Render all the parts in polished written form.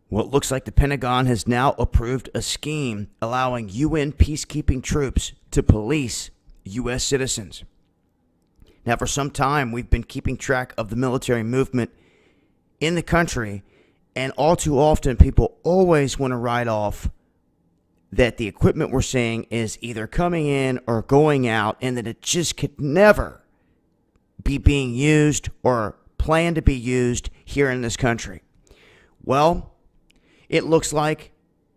Well, it looks like the Pentagon has now approved a scheme allowing UN peacekeeping troops to police U.S. citizens. Now, for some time, we've been keeping track of the military movement in the country, and all too often, people always want to write off that the equipment we're seeing is either coming in or going out, and that it just could never be being used or planned to be used here in this country. Well, it looks like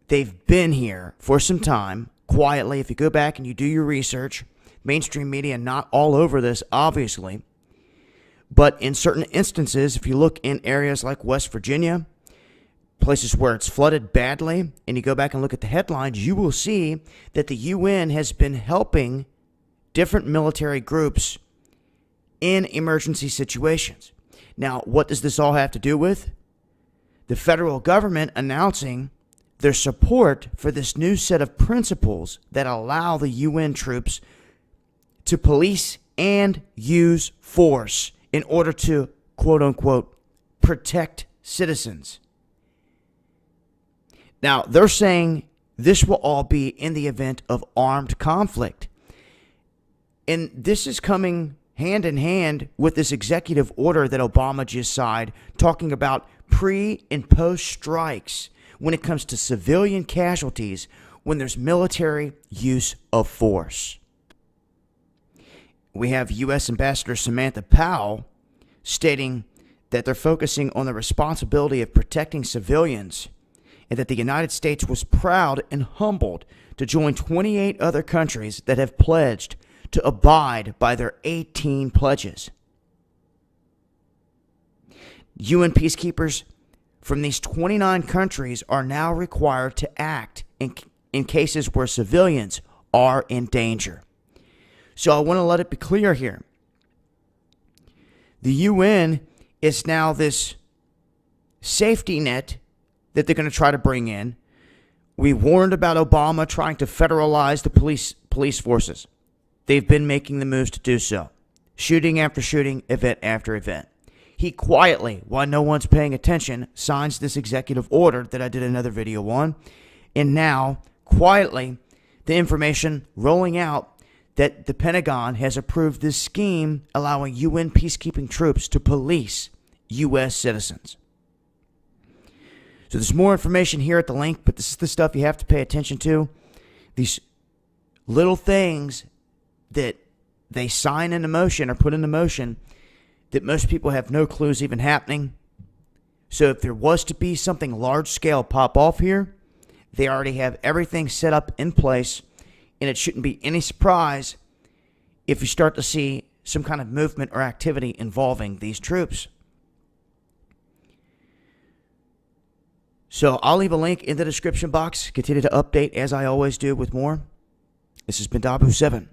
they've been here for some time, quietly. If you go back and you do your research, mainstream media not all over this, obviously. But in certain instances, if you look in areas like West Virginia, places where it's flooded badly, and you go back and look at the headlines, you will see that the UN has been helping different military groups in emergency situations. Now, what does this all have to do with? The federal government announcing their support for this new set of principles that allow the UN troops to police and use force in order to, quote unquote, protect citizens. Now, they're saying this will all be in the event of armed conflict. And this is coming hand in hand with this executive order that Obama just signed, talking about pre and post strikes when it comes to civilian casualties when there's military use of force. We have U.S. Ambassador Samantha Powell stating that they're focusing on the responsibility of protecting civilians, and that the United States was proud and humbled to join 28 other countries that have pledged to abide by their 18 pledges. UN peacekeepers from these 29 countries are now required to act in cases where civilians are in danger. So I want to let it be clear here. The UN is now this safety net that they're going to try to bring in. We warned about Obama trying to federalize the police forces. They've been making the moves to do so. Shooting after shooting, event after event. He quietly, while no one's paying attention, signs this executive order that I did another video on. And now, quietly, the information rolling out that the Pentagon has approved this scheme allowing UN peacekeeping troops to police U.S. citizens. So there's more information here at the link, but this is the stuff you have to pay attention to. These little things that they sign into motion or put into motion that most people have no clues even happening. So if there was to be something large scale pop off here, they already have everything set up in place, and it shouldn't be any surprise if you start to see some kind of movement or activity involving these troops. So I'll leave a link in the description box. Continue to update as I always do with more. This has been Dabu7.